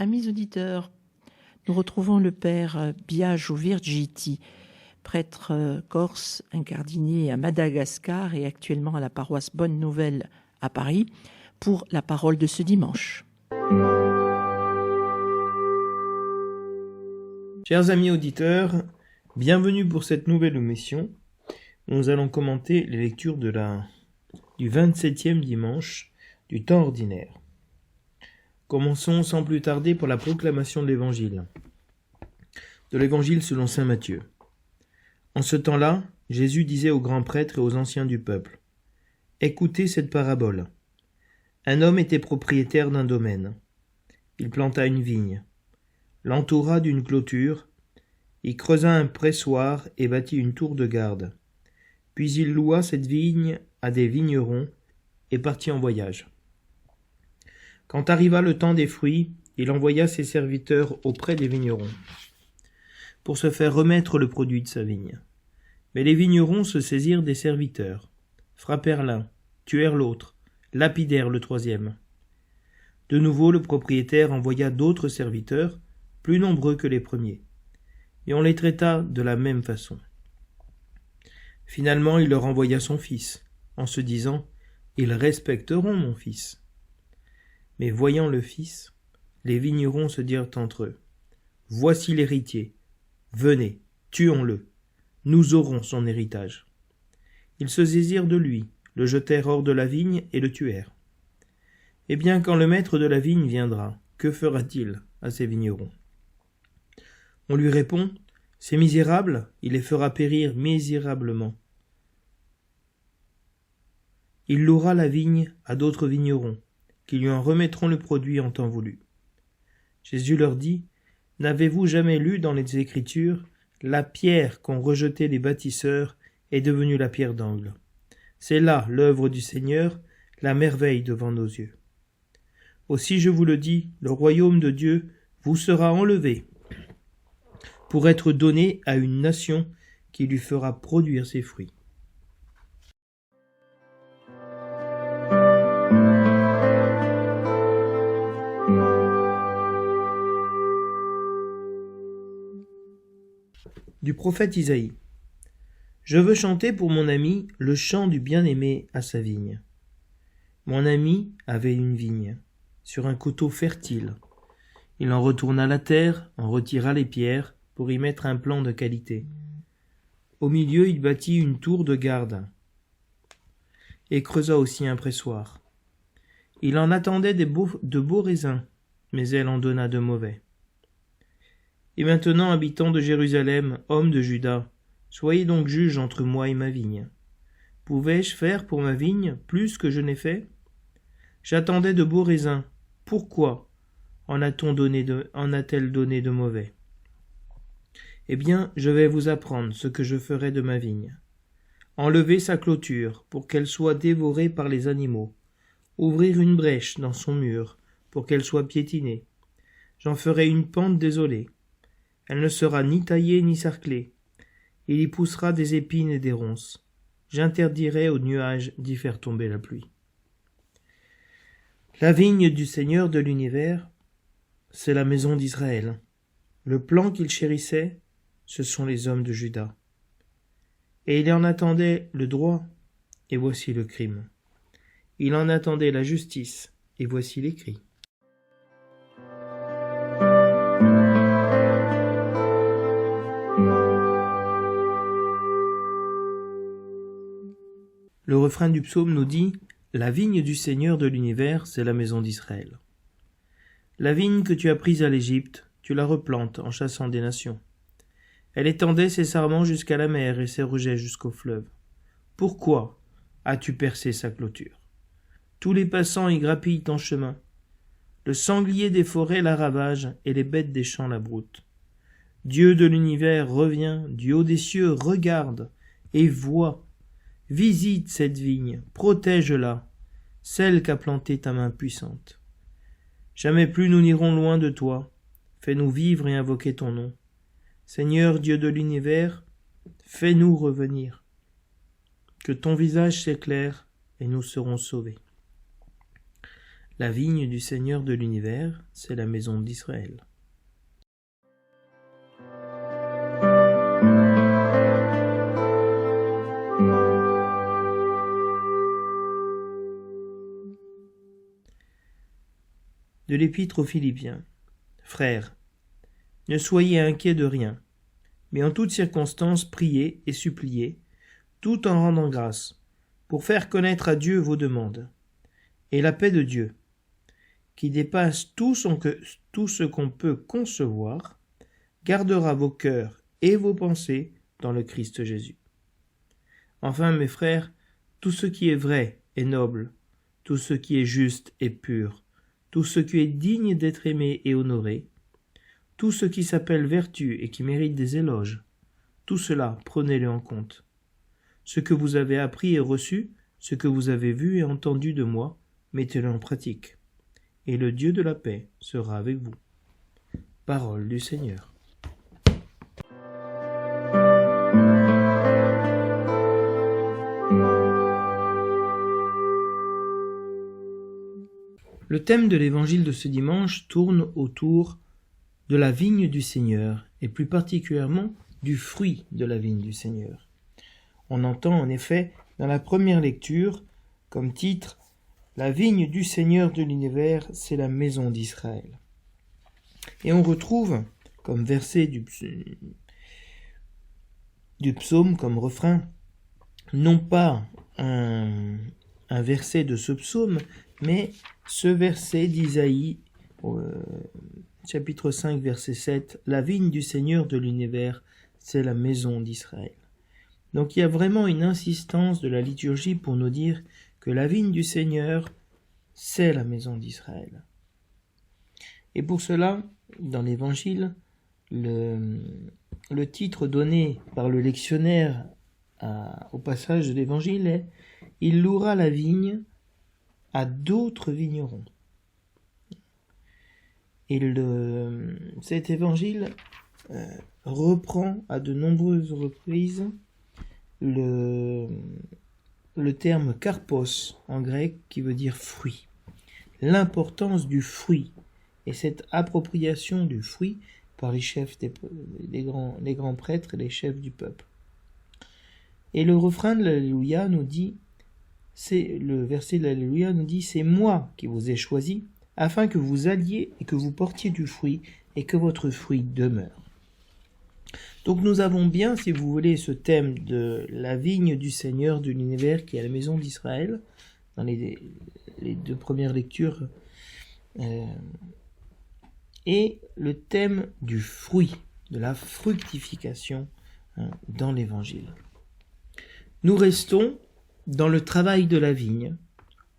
Amis auditeurs, nous retrouvons le père Biagio Virgiti, prêtre corse incardiné à Madagascar et actuellement à la paroisse Bonne Nouvelle à Paris, pour la parole de ce dimanche. Chers amis auditeurs, bienvenue pour cette nouvelle émission. Nous allons commenter les lectures du 27e dimanche du temps ordinaire. Commençons sans plus tarder pour la proclamation de l'Évangile. De l'Évangile selon saint Matthieu. En ce temps-là, Jésus disait aux grands prêtres et aux anciens du peuple : « Écoutez cette parabole. Un homme était propriétaire d'un domaine. Il planta une vigne, l'entoura d'une clôture, il creusa un pressoir et bâtit une tour de garde. Puis il loua cette vigne à des vignerons et partit en voyage. Quand arriva le temps des fruits, il envoya ses serviteurs auprès des vignerons pour se faire remettre le produit de sa vigne. Mais les vignerons se saisirent des serviteurs, frappèrent l'un, tuèrent l'autre, lapidèrent le troisième. De nouveau, le propriétaire envoya d'autres serviteurs, plus nombreux que les premiers, et on les traita de la même façon. Finalement, il leur envoya son fils, en se disant : « Ils respecteront mon fils. » Mais voyant le fils, les vignerons se dirent entre eux : « Voici l'héritier. Venez, tuons-le. Nous aurons son héritage. » Ils se saisirent de lui, le jetèrent hors de la vigne et le tuèrent. Eh bien, quand le maître de la vigne viendra, que fera-t-il à ces vignerons ? On lui répond : « Ces misérables, il les fera périr misérablement. Il louera la vigne à d'autres vignerons, qui lui en remettront le produit en temps voulu. » Jésus leur dit : « N'avez-vous jamais lu dans les Écritures : la pierre qu'ont rejetée les bâtisseurs est devenue la pierre d'angle. C'est là l'œuvre du Seigneur, la merveille devant nos yeux. Aussi je vous le dis, le royaume de Dieu vous sera enlevé pour être donné à une nation qui lui fera produire ses fruits. » Du prophète Isaïe. Je veux chanter pour mon ami le chant du bien-aimé à sa vigne. Mon ami avait une vigne, sur un coteau fertile. Il en retourna la terre, en retira les pierres, pour y mettre un plan de qualité. Au milieu, il bâtit une tour de garde, et creusa aussi un pressoir. Il en attendait de beaux raisins, mais elle en donna de mauvais. Et maintenant, habitants de Jérusalem, hommes de Juda, soyez donc juges entre moi et ma vigne. Pouvais-je faire pour ma vigne plus que je n'ai fait ? J'attendais de beaux raisins. Pourquoi en a-t-elle donné de mauvais ? Eh bien, je vais vous apprendre ce que je ferai de ma vigne. Enlever sa clôture pour qu'elle soit dévorée par les animaux. Ouvrir une brèche dans son mur pour qu'elle soit piétinée. J'en ferai une pente désolée. Elle ne sera ni taillée ni sarclée. Il y poussera des épines et des ronces. J'interdirai aux nuages d'y faire tomber la pluie. La vigne du Seigneur de l'univers, c'est la maison d'Israël. Le plan qu'il chérissait, ce sont les hommes de Juda. Et il en attendait le droit, et voici le crime. Il en attendait la justice, et voici les cris. Le refrain du psaume nous dit : « La vigne du Seigneur de l'univers, c'est la maison d'Israël. » La vigne que tu as prise à l'Égypte, tu la replantes en chassant des nations. Elle étendait ses sarments jusqu'à la mer et ses rejets jusqu'au fleuve. Pourquoi as-tu percé sa clôture ? Tous les passants y grappillent en chemin. Le sanglier des forêts la ravage et les bêtes des champs la broutent. Dieu de l'univers revient, du haut des cieux regarde et voit. Visite cette vigne, protège-la, celle qu'a plantée ta main puissante. Jamais plus nous n'irons loin de toi. Fais-nous vivre et invoquer ton nom. Seigneur Dieu de l'univers, fais-nous revenir. Que ton visage s'éclaire et nous serons sauvés. La vigne du Seigneur de l'univers, c'est la maison d'Israël. De l'Épître aux Philippiens. Frères, ne soyez inquiets de rien, mais en toutes circonstances priez et suppliez, tout en rendant grâce, pour faire connaître à Dieu vos demandes. Et la paix de Dieu, qui dépasse tout ce qu'on peut concevoir, gardera vos cœurs et vos pensées dans le Christ Jésus. Enfin, mes frères, tout ce qui est vrai et noble, tout ce qui est juste et pur, tout ce qui est digne d'être aimé et honoré, tout ce qui s'appelle vertu et qui mérite des éloges, tout cela, prenez-le en compte. Ce que vous avez appris et reçu, ce que vous avez vu et entendu de moi, mettez-le en pratique. Et le Dieu de la paix sera avec vous. Parole du Seigneur. Le thème de l'évangile de ce dimanche tourne autour de la vigne du Seigneur, et plus particulièrement du fruit de la vigne du Seigneur. On entend en effet dans la première lecture, comme titre, « La vigne du Seigneur de l'univers, c'est la maison d'Israël ». Et on retrouve, comme verset du psaume, comme refrain, non pas un verset de ce psaume, mais ce verset d'Isaïe, chapitre 5, verset 7, « La vigne du Seigneur de l'univers, c'est la maison d'Israël ». Donc il y a vraiment une insistance de la liturgie pour nous dire que la vigne du Seigneur, c'est la maison d'Israël. Et pour cela, dans l'Évangile, le titre donné par le lectionnaire au passage de l'Évangile est « Il louera la vigne à d'autres vignerons ». Et cet Évangile reprend à de nombreuses reprises le terme karpos en grec qui veut dire fruit, l'importance du fruit et cette appropriation du fruit par les chefs les grands prêtres et les chefs du peuple. Et le refrain de l'Alléluia nous dit, le verset de l'Alléluia nous dit, c'est moi qui vous ai choisi afin que vous alliez et que vous portiez du fruit et que votre fruit demeure. Donc nous avons bien, si vous voulez, ce thème de la vigne du Seigneur de l'univers qui est la maison d'Israël, dans les deux premières lectures, et le thème du fruit, de la fructification dans l'Évangile. Nous restons dans le travail de la vigne,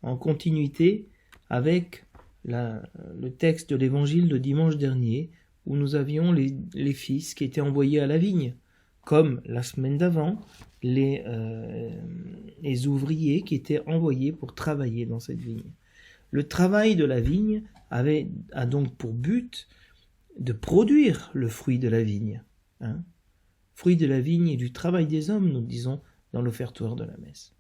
en continuité avec le texte de l'Évangile de dimanche dernier, où nous avions les fils qui étaient envoyés à la vigne, comme la semaine d'avant, les ouvriers qui étaient envoyés pour travailler dans cette vigne. Le travail de la vigne a donc pour but de produire le fruit de la vigne. Fruit de la vigne et du travail des hommes, nous disons dans l'offertoire de la messe.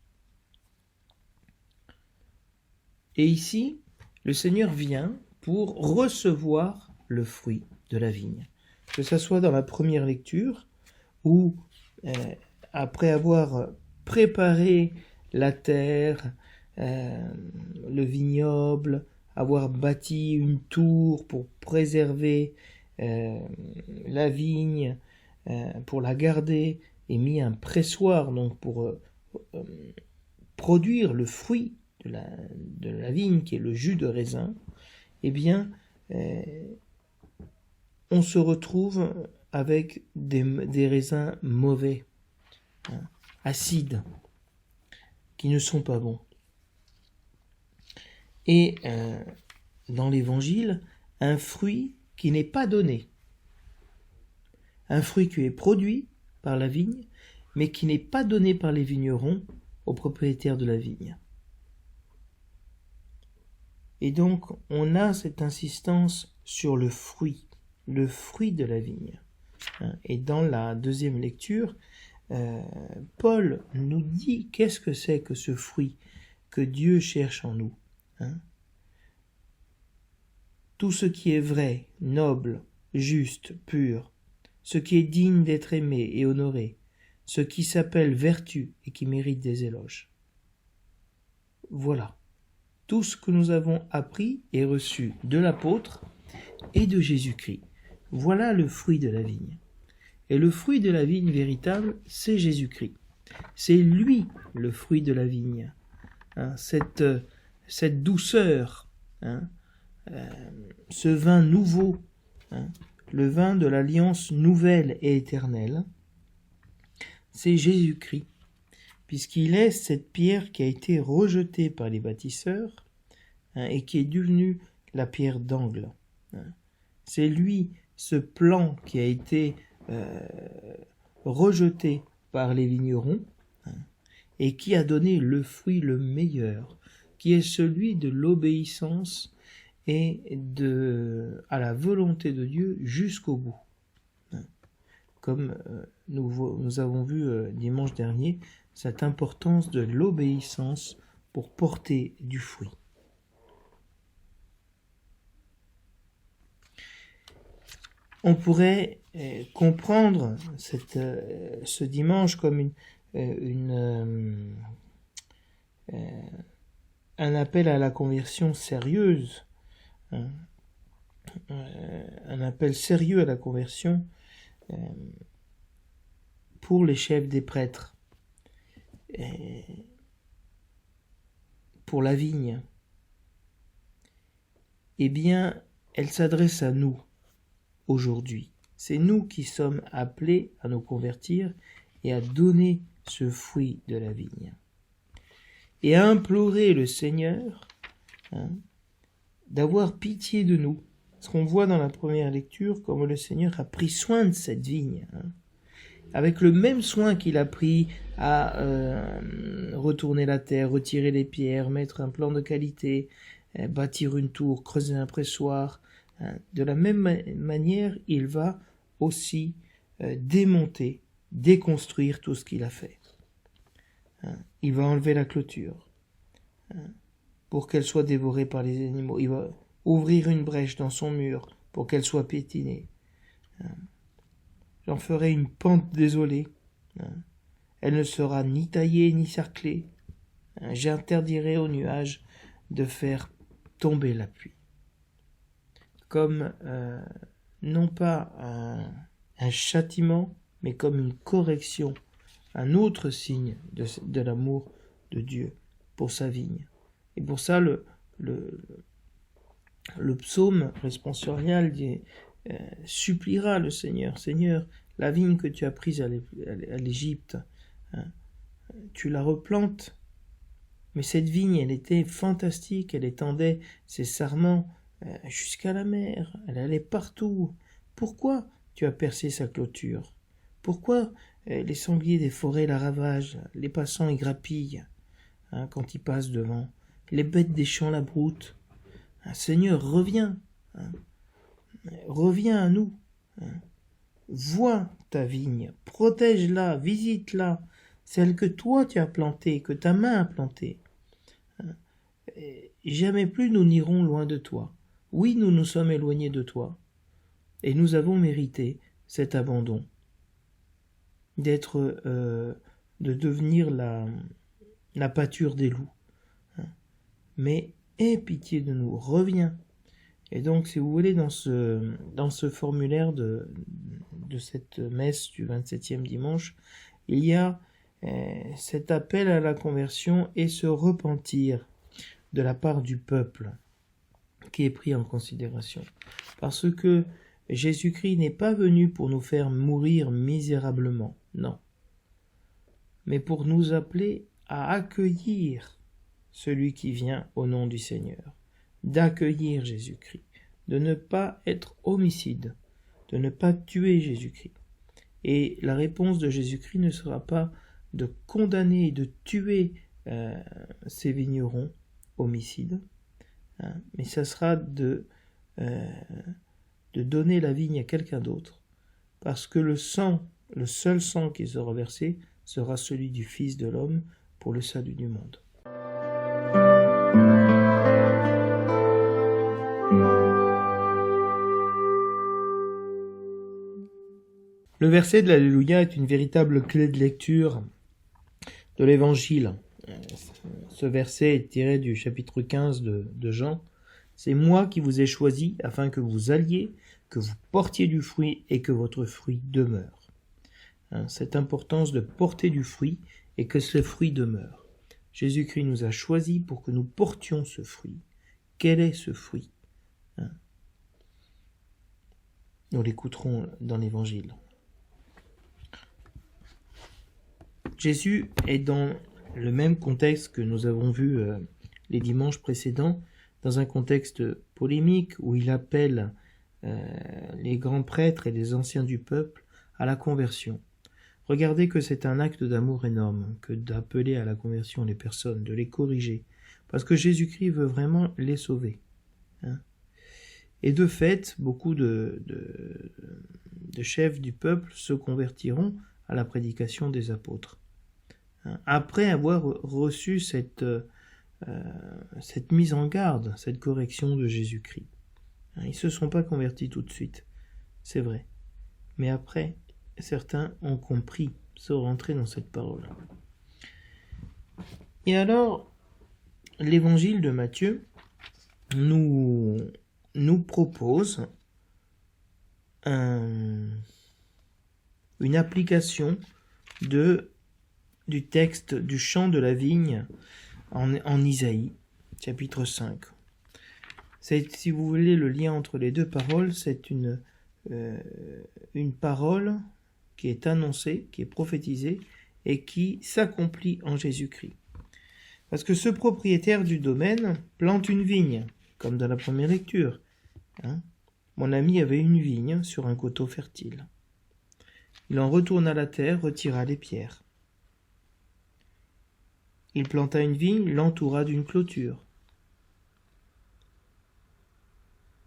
Et ici, le Seigneur vient pour recevoir le fruit de la vigne. Que ce soit dans la première lecture, où après avoir préparé la terre, le vignoble, avoir bâti une tour pour préserver la vigne, pour la garder, et mis un pressoir donc pour produire le fruit de la vigne qui est le jus de raisin, eh bien on se retrouve avec des raisins mauvais, acides, qui ne sont pas bons. Et dans l'Évangile, un fruit qui n'est pas donné, un fruit qui est produit par la vigne, mais qui n'est pas donné par les vignerons aux propriétaires de la vigne. Et donc, on a cette insistance sur le fruit de la vigne. Et dans la deuxième lecture, Paul nous dit qu'est-ce que c'est que ce fruit que Dieu cherche en nous. tout ce qui est vrai, noble, juste, pur, ce qui est digne d'être aimé et honoré, ce qui s'appelle vertu et qui mérite des éloges. Voilà, tout ce que nous avons appris et reçu de l'apôtre et de Jésus-Christ. Voilà le fruit de la vigne. Et le fruit de la vigne véritable, c'est Jésus-Christ. C'est lui le fruit de la vigne. Cette douceur, ce vin nouveau, le vin de l'alliance nouvelle et éternelle, c'est Jésus-Christ, puisqu'il est cette pierre qui a été rejetée par les bâtisseurs et qui est devenue la pierre d'angle. C'est lui, ce plan qui a été rejeté par les vignerons et qui a donné le fruit le meilleur, qui est celui de l'obéissance et à la volonté de Dieu jusqu'au bout. Comme nous avons vu dimanche dernier, cette importance de l'obéissance pour porter du fruit. On pourrait comprendre ce dimanche comme un appel à la conversion sérieuse, un appel sérieux à la conversion pour les chefs des prêtres, pour la vigne. Eh bien, elle s'adresse à nous aujourd'hui. C'est nous qui sommes appelés à nous convertir et à donner ce fruit de la vigne. Et à implorer le Seigneur d'avoir pitié de nous. Parce qu'on voit dans la première lecture comment le Seigneur a pris soin de cette vigne. Avec le même soin qu'il a pris à retourner la terre, retirer les pierres, mettre un plan de qualité, bâtir une tour, creuser un pressoir. De la même manière, il va aussi démonter, déconstruire tout ce qu'il a fait. Il va enlever la clôture pour qu'elle soit dévorée par les animaux. Il va ouvrir une brèche dans son mur pour qu'elle soit piétinée. J'en ferai une pente désolée. Elle ne sera ni taillée ni cerclée. J'interdirai aux nuages de faire tomber la pluie. Comme non pas un châtiment, mais comme une correction, un autre signe de l'amour de Dieu pour sa vigne. Et pour ça, le psaume responsorial suppliera le Seigneur. Seigneur, la vigne que tu as prise à l'Égypte, tu la replantes. Mais cette vigne, elle était fantastique, elle étendait ses sarments jusqu'à la mer, elle allait partout. Pourquoi tu as percé sa clôture? Pourquoi les sangliers des forêts la ravagent, les passants y grappillent quand ils passent devant, les bêtes des champs la broutent? Seigneur, reviens, reviens à nous, vois ta vigne, protège-la, visite-la, celle que toi tu as plantée, que ta main a plantée. Jamais plus nous n'irons loin de toi. Oui, nous nous sommes éloignés de toi, et nous avons mérité cet abandon, de devenir la pâture des loups. Mais aie pitié de nous, reviens. Et donc, si vous voulez, dans ce formulaire de cette messe du 27e dimanche, il y a cet appel à la conversion et ce repentir de la part du peuple qui est pris en considération. Parce que Jésus-Christ n'est pas venu pour nous faire mourir misérablement, non, mais pour nous appeler à accueillir celui qui vient au nom du Seigneur, d'accueillir Jésus-Christ, de ne pas être homicide, de ne pas tuer Jésus-Christ. Et la réponse de Jésus-Christ ne sera pas de condamner et de tuer ces vignerons homicides, mais ça sera de donner la vigne à quelqu'un d'autre, parce que le seul sang qui sera versé sera celui du Fils de l'homme pour le salut du monde. Le verset de l'Alléluia est une véritable clé de lecture de l'Évangile. Ce verset est tiré du chapitre 15 de Jean. « C'est moi qui vous ai choisi afin que vous alliez, que vous portiez du fruit et que votre fruit demeure. » Cette importance de porter du fruit et que ce fruit demeure. Jésus-Christ nous a choisis pour que nous portions ce fruit. Quel est ce fruit? Nous l'écouterons dans l'Évangile. Jésus est dans le même contexte que nous avons vu les dimanches précédents, dans un contexte polémique où il appelle les grands prêtres et les anciens du peuple à la conversion. Regardez que c'est un acte d'amour énorme que d'appeler à la conversion les personnes, de les corriger, parce que Jésus-Christ veut vraiment les sauver. Et de fait, beaucoup de chefs du peuple se convertiront à la prédication des apôtres. Après avoir reçu cette mise en garde, cette correction de Jésus-Christ. Ils ne se sont pas convertis tout de suite, c'est vrai. Mais après, certains ont compris, sont rentrés dans cette parole. Et alors, l'évangile de Matthieu nous propose une application du texte du chant de la vigne en Isaïe, chapitre 5. Si vous voulez le lien entre les deux paroles, c'est une parole qui est annoncée, qui est prophétisée et qui s'accomplit en Jésus-Christ. Parce que ce propriétaire du domaine plante une vigne, comme dans la première lecture. Mon ami avait une vigne sur un coteau fertile. Il en retourna la terre, retira les pierres. Il planta une vigne, l'entoura d'une clôture.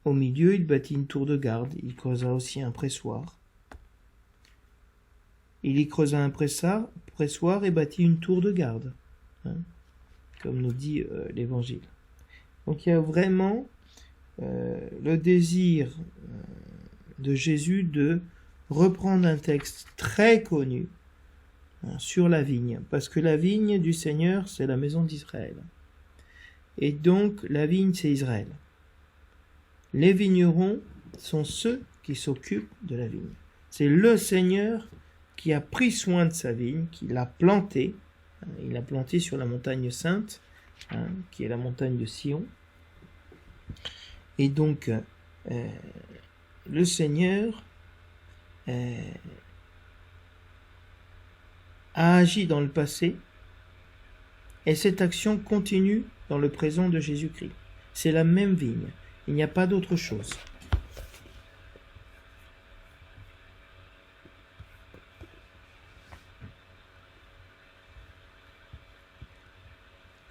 Au milieu, il bâtit une tour de garde. Il creusa aussi un pressoir. Il y creusa un pressoir et bâtit une tour de garde, comme nous dit l'Évangile. Donc il y a vraiment le désir de Jésus de reprendre un texte très connu sur la vigne, parce que la vigne du Seigneur, c'est la maison d'Israël. Et donc la vigne, c'est Israël. Les vignerons sont ceux qui s'occupent de la vigne. C'est le Seigneur qui a pris soin de sa vigne, qui l'a plantée. Il l'a plantée sur la montagne sainte, qui est la montagne de Sion. Et donc, le Seigneur a agi dans le passé, et cette action continue dans le présent de Jésus-Christ. C'est la même vigne. Il n'y a pas d'autre chose.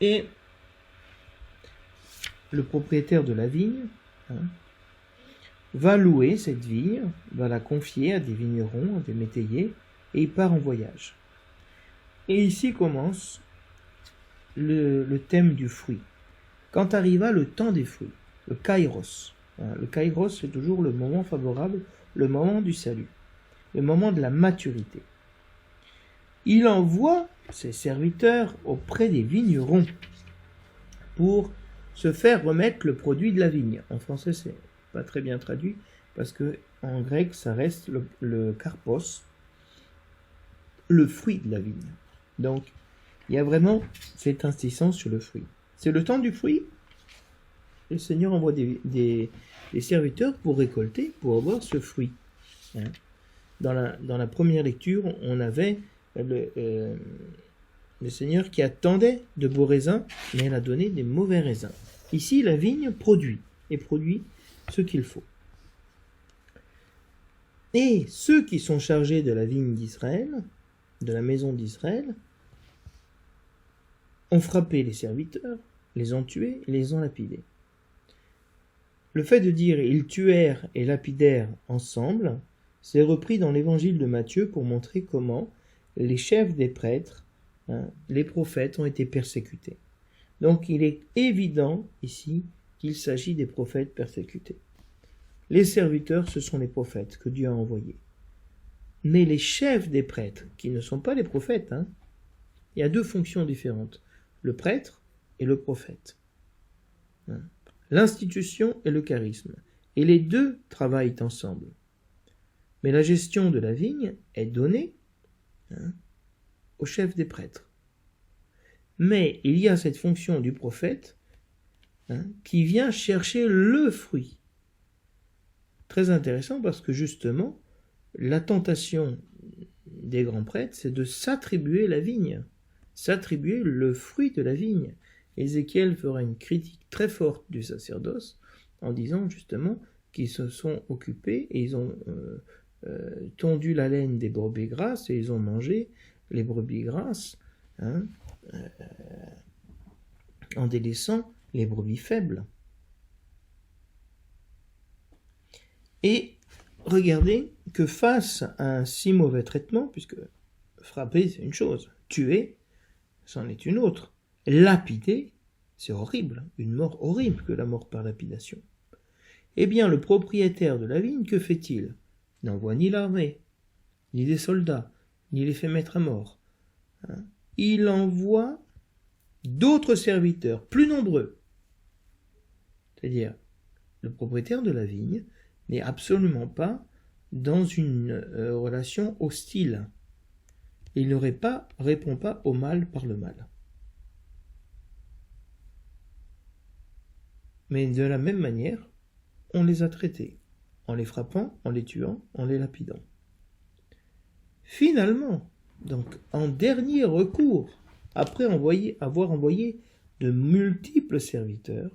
Et le propriétaire de la vigne va louer cette vigne, va la confier à des vignerons, à des métayers, et il part en voyage. Et ici commence le thème du fruit. Quand arriva le temps des fruits, le kairos. Le kairos, c'est toujours le moment favorable, le moment du salut, le moment de la maturité. Il envoie ses serviteurs auprès des vignerons pour se faire remettre le produit de la vigne. En français, c'est pas très bien traduit, parce que en grec, ça reste le karpos, le fruit de la vigne. Donc, il y a vraiment cette insistance sur le fruit. C'est le temps du fruit. Le Seigneur envoie des serviteurs pour récolter, pour avoir ce fruit. Dans la première lecture, on avait le Seigneur qui attendait de beaux raisins, mais elle a donné des mauvais raisins. Ici, la vigne produit ce qu'il faut. Et ceux qui sont chargés de la vigne d'Israël, de la maison d'Israël, ont frappé les serviteurs, les ont tués et les ont lapidés. Le fait de dire « ils tuèrent et lapidèrent ensemble », c'est repris dans l'évangile de Matthieu pour montrer comment les chefs des prêtres, les prophètes, ont été persécutés. Donc il est évident ici qu'il s'agit des prophètes persécutés. Les serviteurs, ce sont les prophètes que Dieu a envoyés. mais les chefs des prêtres, qui ne sont pas les prophètes. Il y a deux fonctions différentes, le prêtre et le prophète. L'institution et le charisme. Et les deux travaillent ensemble. Mais la gestion de la vigne est donnée au chef des prêtres. Mais il y a cette fonction du prophète qui vient chercher le fruit. Très intéressant parce que justement, la tentation des grands prêtres, c'est de s'attribuer la vigne, s'attribuer le fruit de la vigne. Ézéchiel fera une critique très forte du sacerdoce en disant justement qu'ils se sont occupés et ils ont tondu la laine des brebis grasses et ils ont mangé les brebis grasses en délaissant les brebis faibles. Et regardez que face à un si mauvais traitement, puisque frapper c'est une chose, tuer c'en est une autre, lapider c'est horrible, une mort horrible que la mort par lapidation. Eh bien le propriétaire de la vigne, que fait-il? Il n'envoie ni l'armée, ni des soldats, ni les fait mettre à mort. Il envoie d'autres serviteurs, plus nombreux. C'est-à-dire, le propriétaire de la vigne n'est absolument pas dans une relation hostile. Il ne répond pas au mal par le mal. Mais de la même manière, on les a traités, en les frappant, en les tuant, en les lapidant. Finalement, donc en dernier recours, après avoir envoyé de multiples serviteurs,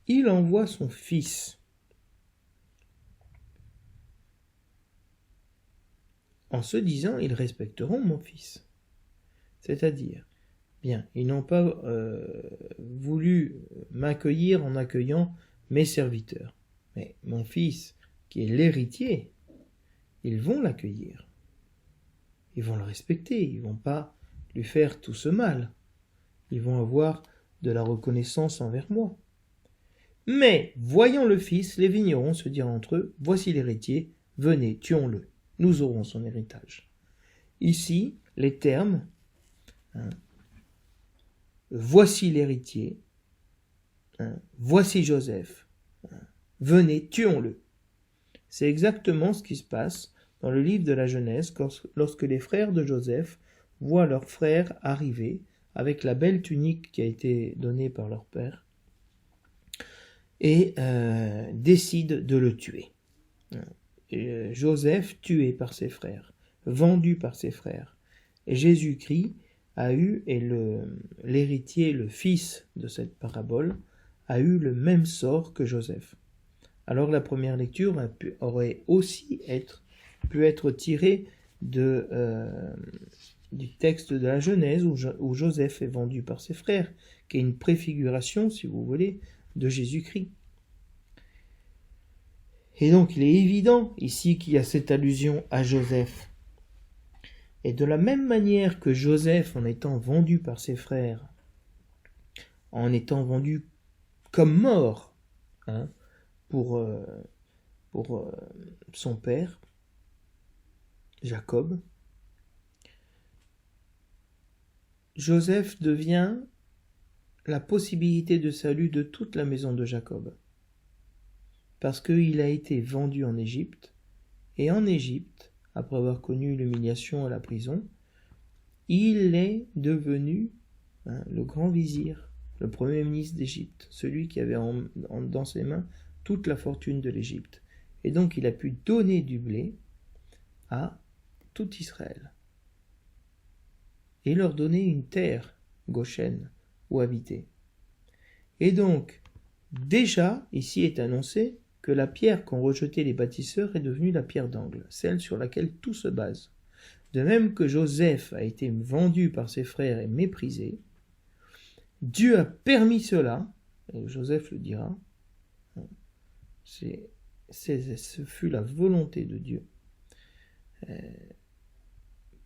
il envoie son fils. En se disant, ils respecteront mon fils. C'est-à-dire, bien, ils n'ont pas voulu m'accueillir en accueillant mes serviteurs. Mais mon fils, qui est l'héritier, ils vont l'accueillir. Ils vont le respecter, ils ne vont pas lui faire tout ce mal. Ils vont avoir de la reconnaissance envers moi. Mais, voyant le fils, les vignerons se dirent entre eux, voici l'héritier, venez, tuons-le, nous aurons son héritage. Ici, les termes, voici l'héritier, voici Joseph, venez, tuons-le. C'est exactement ce qui se passe dans le livre de la Genèse, lorsque les frères de Joseph voient leur frère arriver avec la belle tunique qui a été donnée par leur père et décident de le tuer. Joseph tué par ses frères, vendu par ses frères. Et Jésus-Christ a eu, et l'héritier, le fils de cette parabole, a eu le même sort que Joseph. Alors la première lecture aurait aussi pu être tirée du texte de la Genèse où Joseph est vendu par ses frères, qui est une préfiguration, si vous voulez, de Jésus-Christ. Et donc il est évident ici qu'il y a cette allusion à Joseph. Et de la même manière que Joseph, en étant vendu par ses frères, en étant vendu comme mort pour son père, Jacob, Joseph devient la possibilité de salut de toute la maison de Jacob. Parce qu'il a été vendu en Égypte, et en Égypte, après avoir connu l'humiliation à la prison, il est devenu le grand vizir, le premier ministre d'Égypte, celui qui avait dans ses mains toute la fortune de l'Égypte. Et donc il a pu donner du blé à tout Israël et leur donner une terre, Goshen, où habiter. Et donc, déjà, ici est annoncé que la pierre qu'ont rejetée les bâtisseurs est devenue la pierre d'angle, celle sur laquelle tout se base. De même que Joseph a été vendu par ses frères et méprisé, Dieu a permis cela, et Joseph le dira, ce fut la volonté de Dieu,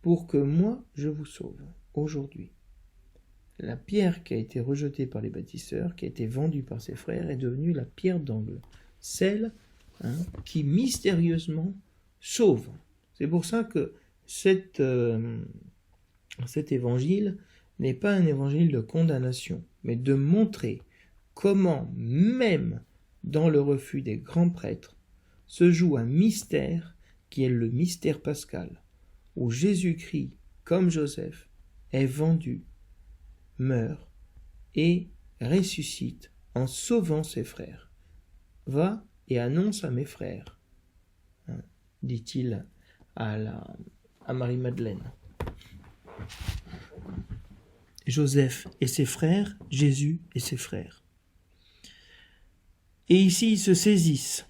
pour que moi je vous sauve aujourd'hui. La pierre qui a été rejetée par les bâtisseurs, qui a été vendue par ses frères, est devenue la pierre d'angle, celle qui mystérieusement sauve. C'est pour ça que cet évangile n'est pas un évangile de condamnation, mais de montrer comment, même dans le refus des grands prêtres, se joue un mystère qui est le mystère pascal, où Jésus-Christ, comme Joseph, est vendu, meurt et ressuscite en sauvant ses frères. Va et annonce à mes frères, dit-il à Marie-Madeleine. Joseph et ses frères, Jésus et ses frères. Et ici, ils se saisissent.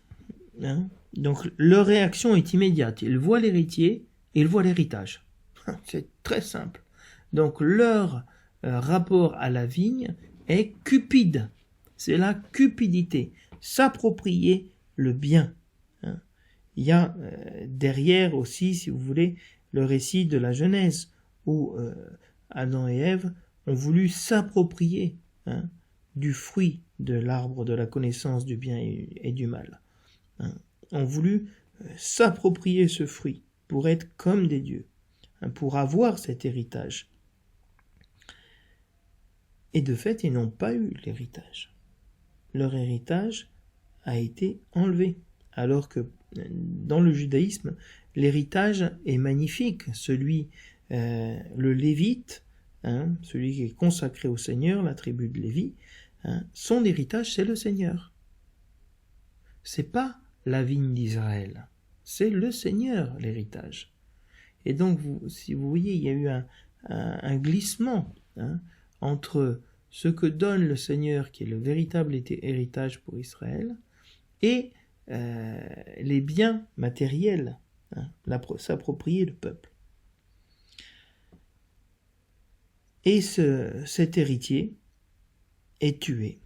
Donc, leur réaction est immédiate. Ils voient l'héritier et ils voient l'héritage. C'est très simple. Donc, leur rapport à la vigne est cupide. C'est la cupidité. S'approprier le bien. Il y a derrière aussi, si vous voulez, le récit de la Genèse, où Adam et Ève ont voulu s'approprier du fruit de l'arbre de la connaissance du bien et du mal. Ont voulu s'approprier ce fruit pour être comme des dieux, pour avoir cet héritage. Et de fait, ils n'ont pas eu l'héritage. Leur héritage a été enlevé, alors que dans le judaïsme, l'héritage est magnifique. Celui, le Lévite, celui qui est consacré au Seigneur, la tribu de Lévi, son héritage, c'est le Seigneur. C'est pas la vigne d'Israël, c'est le Seigneur, l'héritage. Et donc, si vous voyez, il y a eu un glissement entre ce que donne le Seigneur, qui est le véritable héritage pour Israël, et les biens matériels, s'approprier le peuple. Et cet héritier est tué.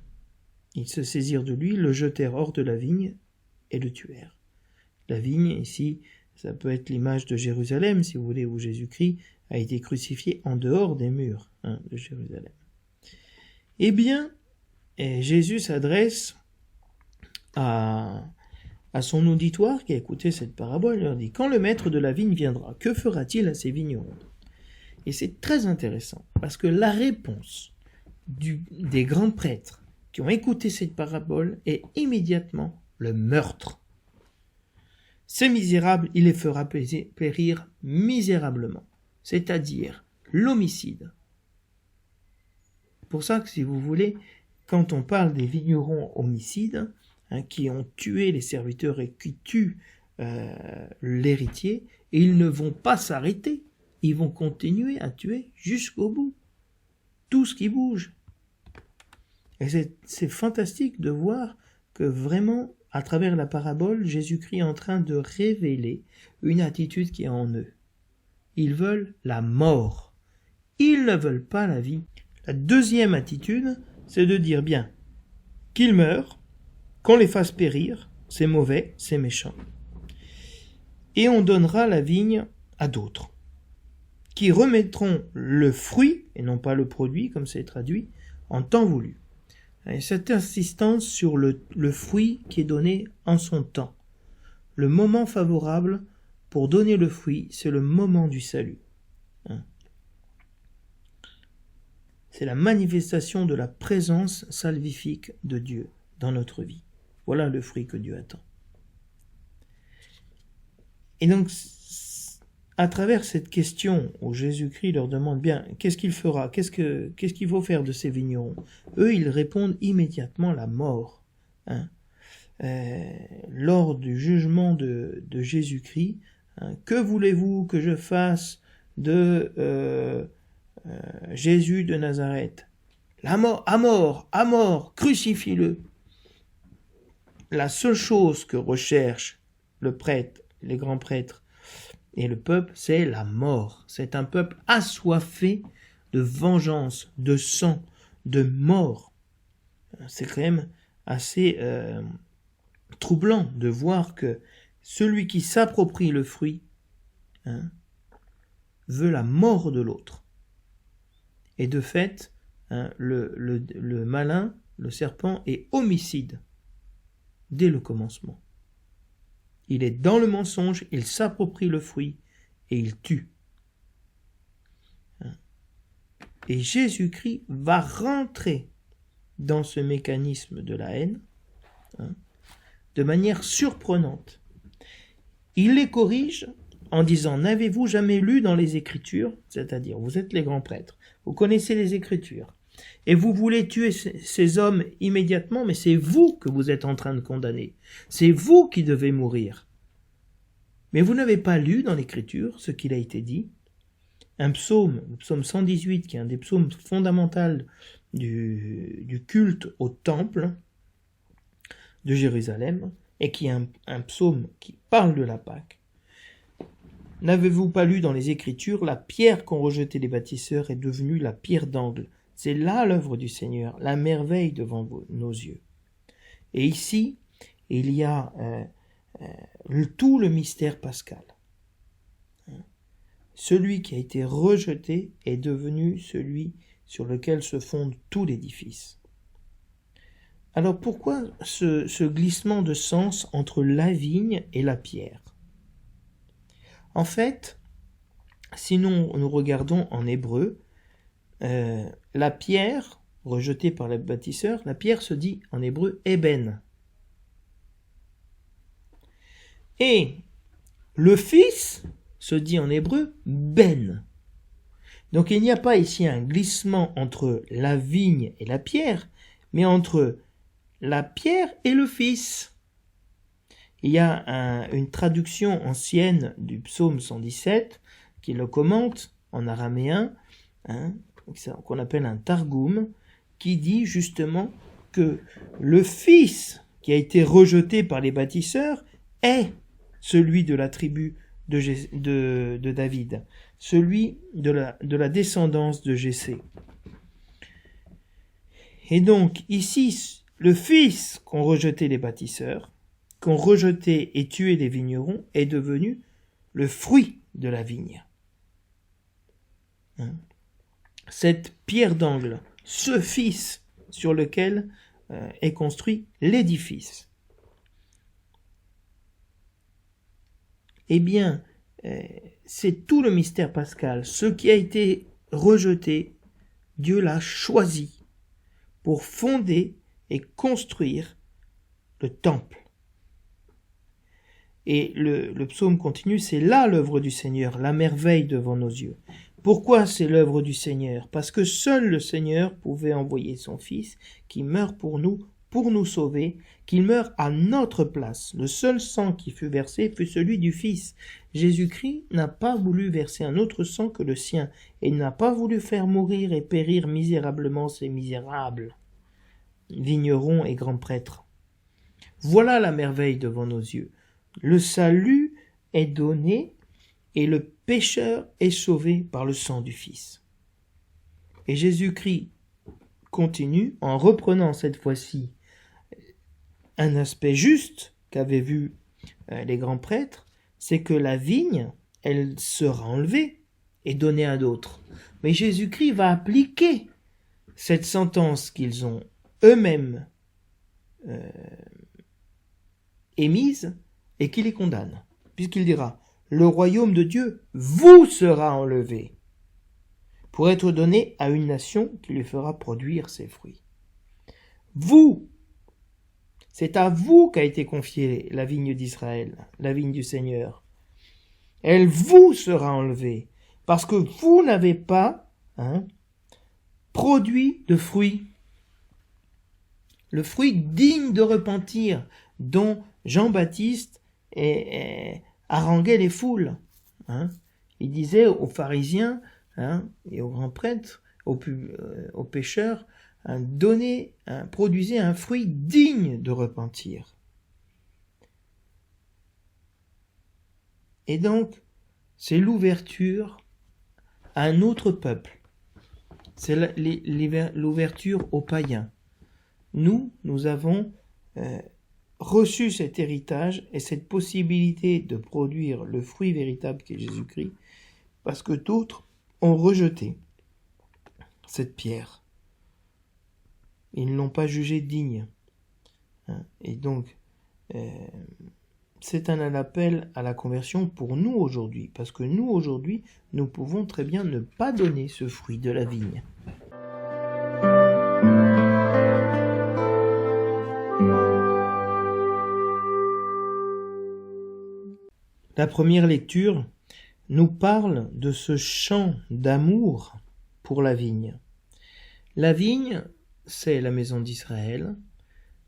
Ils se saisirent de lui, le jetèrent hors de la vigne et le tuèrent. La vigne, ici, ça peut être l'image de Jérusalem, si vous voulez, où Jésus-Christ a été crucifié en dehors des murs de Jérusalem. Eh bien, Jésus s'adresse à son auditoire qui a écouté cette parabole. Il leur dit: quand le maître de la vigne viendra, que fera-t-il à ces vignerons? Et c'est très intéressant, parce que la réponse des grands prêtres qui ont écouté cette parabole est immédiatement le meurtre. Ces misérables, il les fera périr misérablement, c'est-à-dire l'homicide. C'est pour ça que, si vous voulez, quand on parle des vignerons homicides, qui ont tué les serviteurs et qui tuent l'héritier, ils ne vont pas s'arrêter, ils vont continuer à tuer jusqu'au bout, tout ce qui bouge. Et c'est fantastique de voir que vraiment, à travers la parabole, Jésus-Christ est en train de révéler une attitude qui est en eux. Ils veulent la mort. Ils ne veulent pas la vie. La deuxième attitude, c'est de dire bien qu'ils meurent, qu'on les fasse périr, c'est mauvais, c'est méchant. Et on donnera la vigne à d'autres, qui remettront le fruit, et non pas le produit, comme c'est traduit, en temps voulu. Et cette insistance sur le fruit qui est donné en son temps. Le moment favorable pour donner le fruit, c'est le moment du salut. C'est la manifestation de la présence salvifique de Dieu dans notre vie. Voilà le fruit que Dieu attend. Et donc, à travers cette question où Jésus-Christ leur demande bien qu'est-ce qu'il fera, qu'est-ce qu'il faut faire de ces vignerons, eux ils répondent immédiatement la mort. Lors du jugement de Jésus-Christ, que voulez-vous que je fasse de Jésus de Nazareth? La mort, à mort, crucifie-le. La seule chose que recherche le prêtre, les grands prêtres et le peuple, c'est la mort. C'est un peuple assoiffé de vengeance, de sang, de mort. C'est quand même assez troublant de voir que celui qui s'approprie le fruit veut la mort de l'autre. Et de fait, le malin, le serpent, est homicide dès le commencement. il est dans le mensonge, il s'approprie le fruit et il tue. Et Jésus-Christ va rentrer dans ce mécanisme de la haine de manière surprenante. Il les corrige en disant « N'avez-vous jamais lu dans les Écritures ?» C'est-à-dire, vous êtes les grands prêtres, vous connaissez les Écritures, et vous voulez tuer ces hommes immédiatement, mais c'est vous que vous êtes en train de condamner. C'est vous qui devez mourir. Mais vous n'avez pas lu dans l'Écriture ce qu'il a été dit. Un psaume, le psaume 118, qui est un des psaumes fondamentaux du culte au temple de Jérusalem, et qui est un psaume qui parle de la Pâque. N'avez-vous pas lu dans les Écritures, la pierre qu'ont rejetée les bâtisseurs est devenue la pierre d'angle. C'est là l'œuvre du Seigneur, la merveille devant nos yeux. Et ici, il y a tout le mystère pascal. Celui qui a été rejeté est devenu celui sur lequel se fonde tout l'édifice. Alors pourquoi ce glissement de sens entre la vigne et la pierre? En fait, si nous regardons en hébreu, la pierre, rejetée par les bâtisseurs, la pierre se dit en hébreu Eben. Et le fils se dit en hébreu Ben. Donc il n'y a pas ici un glissement entre la vigne et la pierre, mais entre la pierre et le fils. Il y a une traduction ancienne du psaume 117 qui le commente en araméen, qu'on appelle un targum, qui dit justement que le fils qui a été rejeté par les bâtisseurs est celui de la tribu de David, celui de la descendance de Jessé. Et donc ici, le fils qu'ont rejeté les bâtisseurs, qu'ont rejeté et tué les vignerons, est devenu le fruit de la vigne. Cette pierre d'angle, ce fils sur lequel est construit l'édifice. Eh bien, c'est tout le mystère pascal. Ce qui a été rejeté, Dieu l'a choisi pour fonder et construire le temple. Et le psaume continue, c'est là l'œuvre du Seigneur, la merveille devant nos yeux. Pourquoi c'est l'œuvre du Seigneur? Parce que seul le Seigneur pouvait envoyer son Fils qui meurt pour nous sauver, qu'il meurt à notre place. Le seul sang qui fut versé fut celui du Fils. Jésus-Christ n'a pas voulu verser un autre sang que le sien, et il n'a pas voulu faire mourir et périr misérablement ces misérables vignerons et grands prêtres. Voilà la merveille devant nos yeux. Le salut est donné et le pécheur est sauvé par le sang du Fils. Et Jésus-Christ continue en reprenant cette fois-ci un aspect juste qu'avaient vu les grands prêtres, c'est que la vigne, elle sera enlevée et donnée à d'autres. Mais Jésus-Christ va appliquer cette sentence qu'ils ont eux-mêmes émise et qui les condamne, puisqu'il dira « Le royaume de Dieu vous sera enlevé pour être donné à une nation qui lui fera produire ses fruits. » Vous, c'est à vous qu'a été confiée la vigne d'Israël, la vigne du Seigneur. Elle vous sera enlevée parce que vous n'avez pas produit de fruits. Le fruit digne de repentir dont Jean-Baptiste haranguait les foules. Il disait aux pharisiens et aux grands prêtres, aux pécheurs, produisez un fruit digne de repentir. Et donc, c'est l'ouverture à un autre peuple. C'est l'ouverture aux païens. Nous avons reçu cet héritage et cette possibilité de produire le fruit véritable qui est Jésus-Christ, parce que d'autres ont rejeté cette pierre. Ils ne l'ont pas jugée digne. Et donc, c'est un appel à la conversion pour nous aujourd'hui, parce que nous aujourd'hui, nous pouvons très bien ne pas donner ce fruit de la vigne. La première lecture nous parle de ce chant d'amour pour la vigne. La vigne, c'est la maison d'Israël,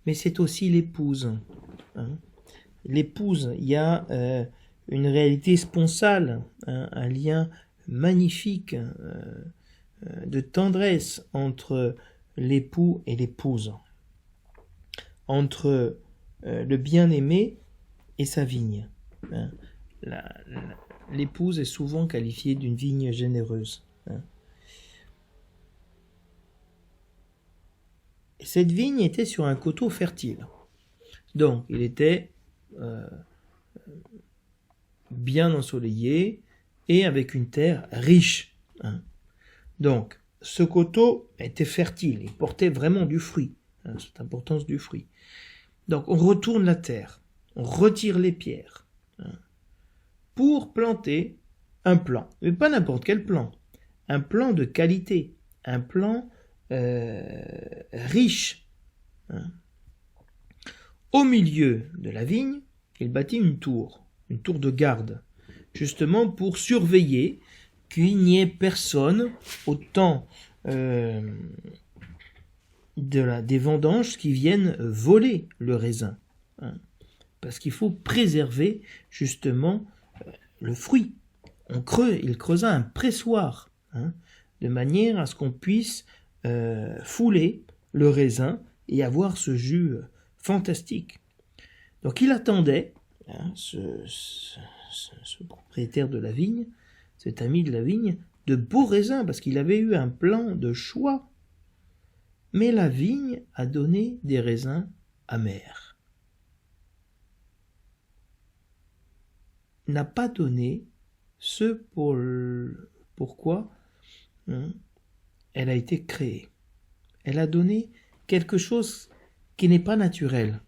mais c'est aussi l'épouse. L'épouse, il y a une réalité sponsale, un lien magnifique de tendresse entre l'époux et l'épouse, entre le bien-aimé et sa vigne. L'épouse est souvent qualifiée d'une vigne généreuse. Et cette vigne était sur un coteau fertile. Donc, il était bien ensoleillé et avec une terre riche. Donc, ce coteau était fertile, il portait vraiment du fruit, cette importance du fruit. Donc, on retourne la terre, on retire les pierres, pour planter un plant, mais pas n'importe quel plant, un plant de qualité, un plant riche. Au milieu de la vigne, il bâtit une tour de garde, justement pour surveiller qu'il n'y ait personne au temps des vendanges qui viennent voler le raisin. Parce qu'il faut préserver justement le fruit. Il creusa un pressoir, de manière à ce qu'on puisse fouler le raisin et avoir ce jus fantastique. Donc il attendait, ce propriétaire de la vigne, cet ami de la vigne, de beaux raisins, parce qu'il avait eu un plan de choix. Mais la vigne a donné des raisins amers. N'a pas donné ce pourquoi elle a été créée. Elle a donné quelque chose qui n'est pas naturel.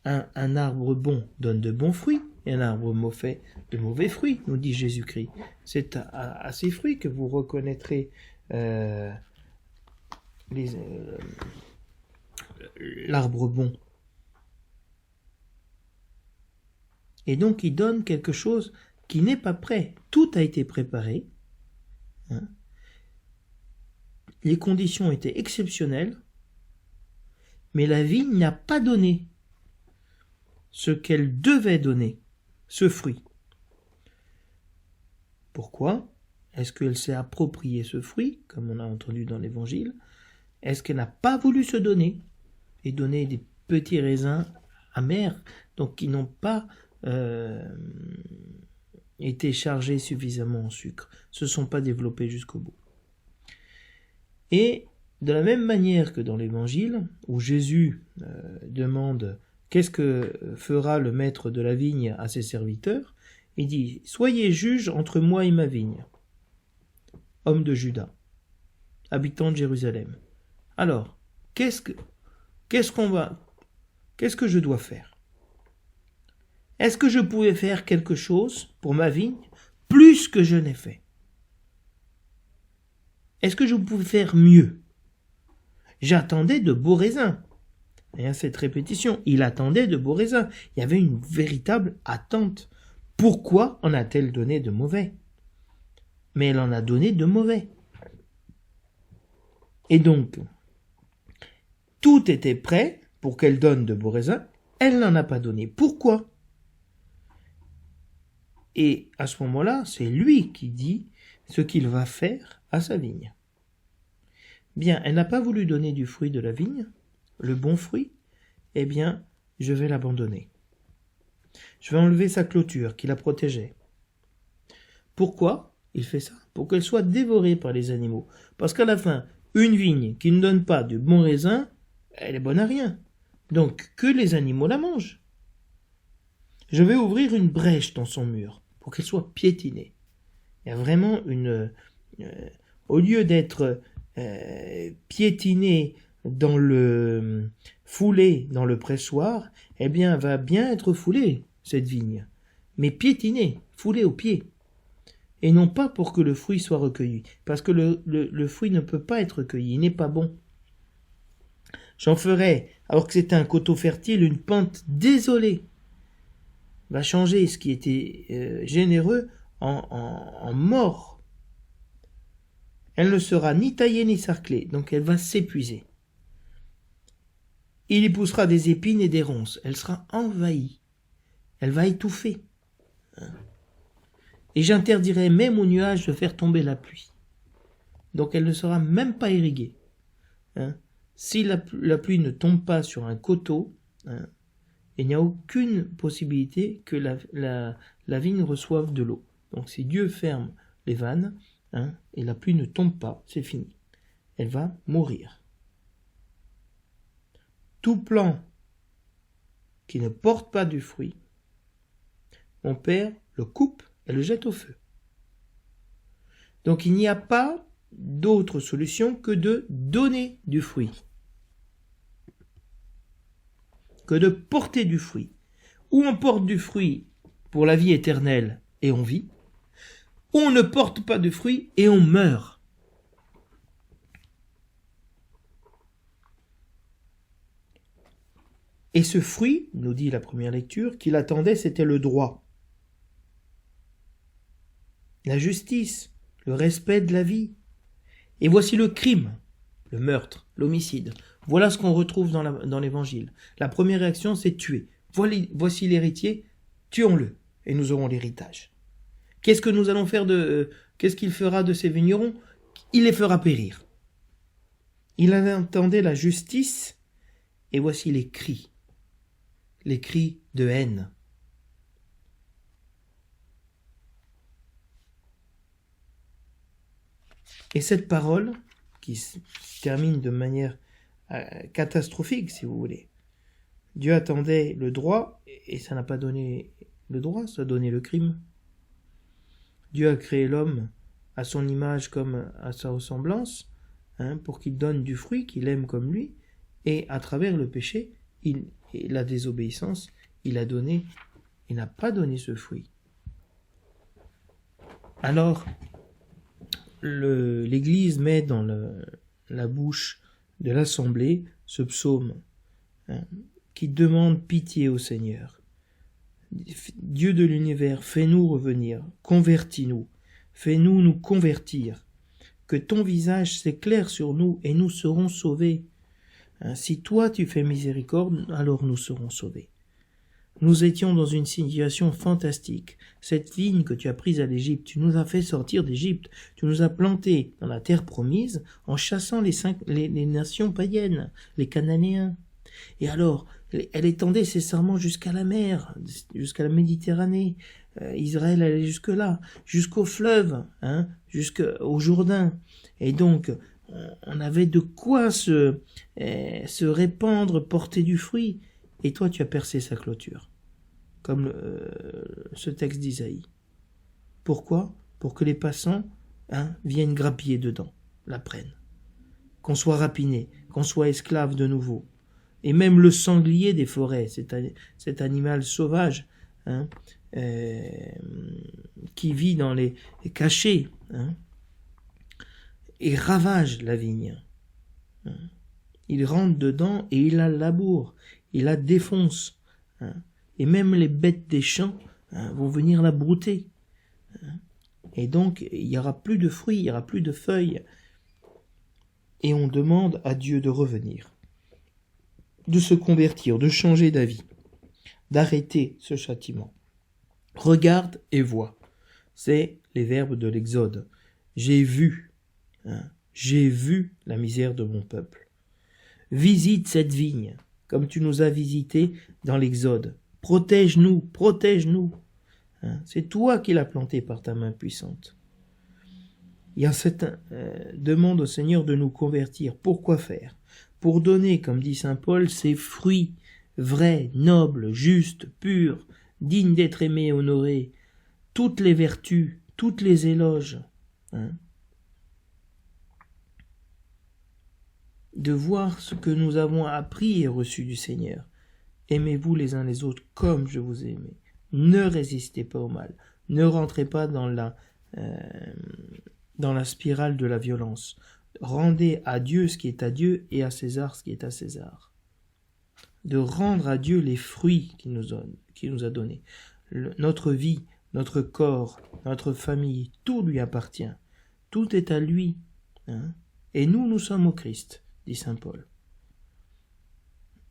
Un arbre bon donne de bons fruits, et un arbre mauvais de mauvais fruits, nous dit Jésus-Christ. C'est à ces fruits que vous reconnaîtrez l'arbre bon. Et donc il donne quelque chose qui n'est pas prêt. Tout a été préparé. Les conditions étaient exceptionnelles, mais la vigne n'a pas donné ce qu'elle devait donner, ce fruit. Pourquoi ? Est-ce qu'elle s'est approprié ce fruit, comme on a entendu dans l'Évangile ? Est-ce qu'elle n'a pas voulu se donner et donner des petits raisins amers, donc qui n'ont pas été chargés suffisamment en sucre, se sont pas développés jusqu'au bout. Et de la même manière que dans l'Évangile, où Jésus demande qu'est-ce que fera le maître de la vigne à ses serviteurs, il dit « Soyez juges entre moi et ma vigne, homme de Juda, habitant de Jérusalem. Alors, qu'est-ce que je dois faire ? Est-ce que je pouvais faire quelque chose pour ma vigne plus que je n'ai fait ? Est-ce que je pouvais faire mieux ? J'attendais de beaux raisins. Et cette répétition, il attendait de beaux raisins. Il y avait une véritable attente. Pourquoi en a-t-elle donné de mauvais ? Mais elle en a donné de mauvais. Et donc, tout était prêt pour qu'elle donne de beaux raisins. Elle n'en a pas donné. Pourquoi ? Et à ce moment-là, c'est lui qui dit ce qu'il va faire à sa vigne. Bien, elle n'a pas voulu donner du fruit de la vigne, le bon fruit, eh bien, je vais l'abandonner. Je vais enlever sa clôture qui la protégeait. Pourquoi il fait ça ? Pour qu'elle soit dévorée par les animaux. Parce qu'à la fin, une vigne qui ne donne pas de bons raisins, elle est bonne à rien. Donc, que les animaux la mangent. Je vais ouvrir une brèche dans son mur pour qu'elle soit piétinée. Il y a vraiment au lieu d'être piétinée foulée dans le pressoir, eh bien, elle va bien être foulée cette vigne, mais piétinée, foulée aux pieds, et non pas pour que le fruit soit recueilli, parce que le fruit ne peut pas être recueilli, il n'est pas bon. J'en ferai, alors que c'était un coteau fertile, une pente désolée. Va changer ce qui était généreux en mort. Elle ne sera ni taillée ni sarclée, donc elle va s'épuiser. Il y poussera des épines et des ronces, elle sera envahie, elle va étouffer. Et j'interdirai même aux nuages de faire tomber la pluie. Donc elle ne sera même pas irriguée. Si la pluie ne tombe pas sur un coteau, il n'y a aucune possibilité que la vigne reçoive de l'eau. Donc si Dieu ferme les vannes, et la pluie ne tombe pas, c'est fini. Elle va mourir. Tout plant qui ne porte pas du fruit, mon Père le coupe et le jette au feu. Donc il n'y a pas d'autre solution que de donner du fruit, que de porter du fruit. Ou on porte du fruit pour la vie éternelle et on vit, ou on ne porte pas de fruit et on meurt. Et ce fruit, nous dit la première lecture, qu'il attendait, c'était le droit, la justice, le respect de la vie. Et voici le crime, le meurtre, l'homicide. Voilà ce qu'on retrouve dans l'évangile. La première réaction, c'est tuer. Voici l'héritier, tuons-le, et nous aurons l'héritage. Qu'est-ce que nous allons faire qu'est-ce qu'il fera de ces vignerons? Il les fera périr. Il attendait la justice, et voici les cris de haine. Et cette parole, qui se termine de manière catastrophique, si vous voulez. Dieu attendait le droit, et ça n'a pas donné le droit, ça a donné le crime. Dieu a créé l'homme à son image comme à sa ressemblance, pour qu'il donne du fruit, qu'il aime comme lui, et à travers le péché, et la désobéissance, il n'a pas donné ce fruit. Alors, l'Église met dans la bouche de l'Assemblée ce psaume qui demande pitié au Seigneur. Dieu de l'univers, fais-nous revenir, convertis-nous, fais-nous nous convertir, que ton visage s'éclaire sur nous et nous serons sauvés. Si toi tu fais miséricorde, alors nous serons sauvés. Nous étions dans une situation fantastique. Cette vigne que tu as prise à l'Égypte, tu nous as fait sortir d'Égypte, tu nous as plantés dans la terre promise en chassant les nations païennes, les Cananéens. Et alors, elle étendait ses sarments jusqu'à la mer, jusqu'à la Méditerranée. Israël allait jusque-là, jusqu'au fleuve, jusqu'au Jourdain. Et donc, on avait de quoi se répandre, porter du fruit. Et toi, tu as percé sa clôture, comme ce texte d'Isaïe. Pourquoi? Pour que les passants viennent grappiller dedans, la prennent. Qu'on soit rapiné, qu'on soit esclave de nouveau. Et même le sanglier des forêts, cet animal sauvage qui vit dans les cachets et ravage la vigne. Il rentre dedans et il la laboure, il la défonce. Et même les bêtes des champs vont venir la brouter. Et donc, il n'y aura plus de fruits, il n'y aura plus de feuilles. Et on demande à Dieu de revenir, de se convertir, de changer d'avis, d'arrêter ce châtiment. Regarde et vois. C'est les verbes de l'Exode. J'ai vu la misère de mon peuple. Visite cette vigne, comme tu nous as visités dans l'Exode. Protège-nous, protège-nous. C'est toi qui l'as plantée par ta main puissante. Il y a cette demande au Seigneur de nous convertir. Pourquoi faire? Pour donner, comme dit saint Paul, ces fruits vrais, nobles, justes, purs, dignes d'être aimés et honorés, toutes les vertus, toutes les éloges. De voir ce que nous avons appris et reçu du Seigneur. Aimez-vous les uns les autres comme je vous ai aimé. Ne résistez pas au mal. Ne rentrez pas dans la spirale de la violence. Rendez à Dieu ce qui est à Dieu et à César ce qui est à César. De rendre à Dieu les fruits qu'il nous a donnés. Notre vie, notre corps, notre famille, tout lui appartient. Tout est à lui. Et nous sommes au Christ, dit saint Paul.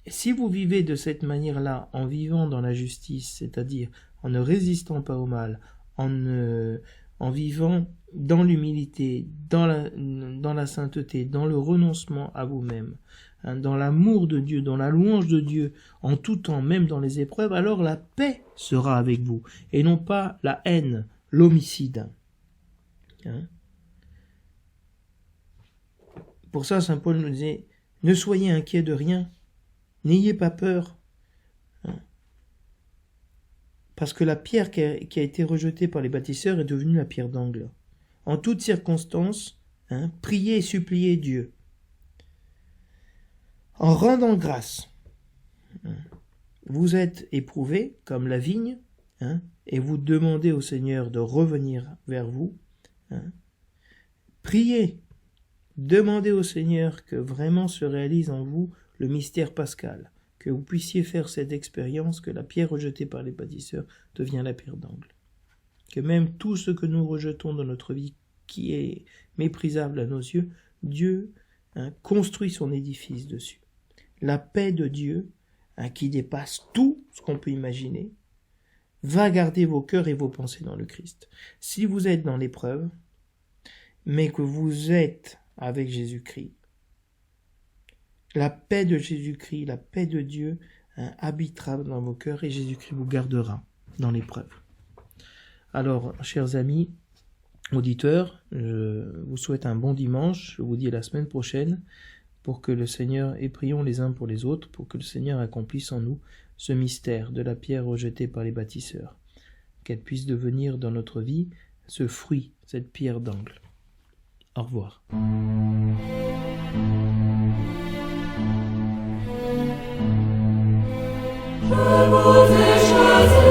Et si vous vivez de cette manière-là, en vivant dans la justice, c'est-à-dire en ne résistant pas au mal, en vivant dans l'humilité, dans la sainteté, dans le renoncement à vous-même, dans l'amour de Dieu, dans la louange de Dieu, en tout temps, même dans les épreuves, alors la paix sera avec vous, et non pas la haine, l'homicide. Pour ça, saint Paul nous disait, ne soyez inquiets de rien, n'ayez pas peur, parce que la pierre qui a été rejetée par les bâtisseurs est devenue la pierre d'angle. En toutes circonstances, priez et suppliez Dieu. En rendant grâce, vous êtes éprouvés comme la vigne, et vous demandez au Seigneur de revenir vers vous. Priez, demandez au Seigneur que vraiment se réalise en vous le mystère pascal, que vous puissiez faire cette expérience que la pierre rejetée par les bâtisseurs devient la pierre d'angle. Que même tout ce que nous rejetons dans notre vie qui est méprisable à nos yeux, Dieu construit son édifice dessus. La paix de Dieu, qui dépasse tout ce qu'on peut imaginer, va garder vos cœurs et vos pensées dans le Christ. Si vous êtes dans l'épreuve, mais que vous êtes avec Jésus-Christ, la paix de Jésus-Christ, la paix de Dieu habitera dans vos cœurs et Jésus-Christ vous gardera dans l'épreuve. Alors, chers amis, auditeurs, je vous souhaite un bon dimanche. Je vous dis à la semaine prochaine pour que le Seigneur, et prions les uns pour les autres, pour que le Seigneur accomplisse en nous ce mystère de la pierre rejetée par les bâtisseurs. Qu'elle puisse devenir dans notre vie ce fruit, cette pierre d'angle. Au revoir. Je vous ai choisi,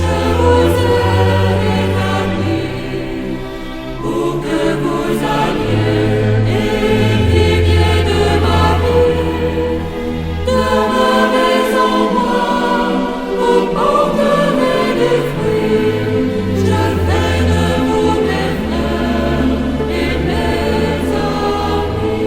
je vous ai établi, pour que vous alliez et viviez de ma vie. Demeurez en moi, vous porterez des fruits. Je fais de vous mes frères et mes amis.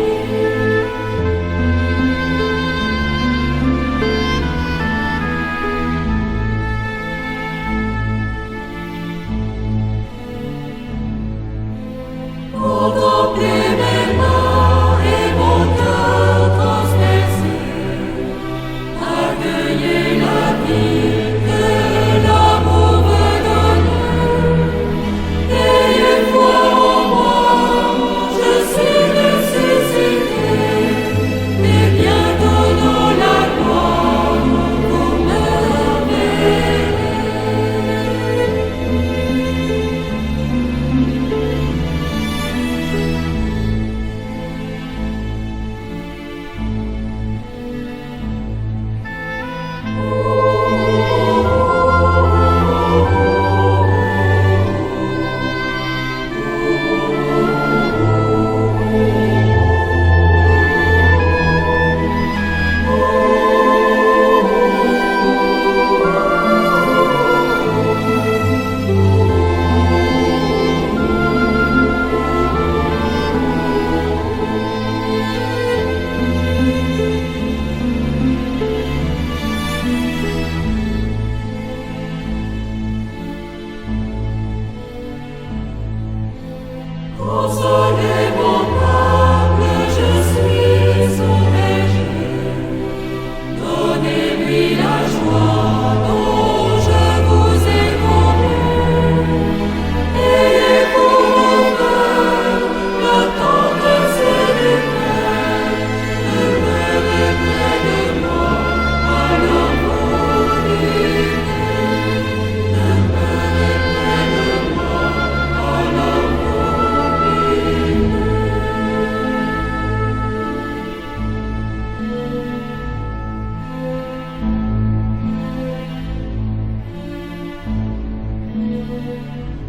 Amen.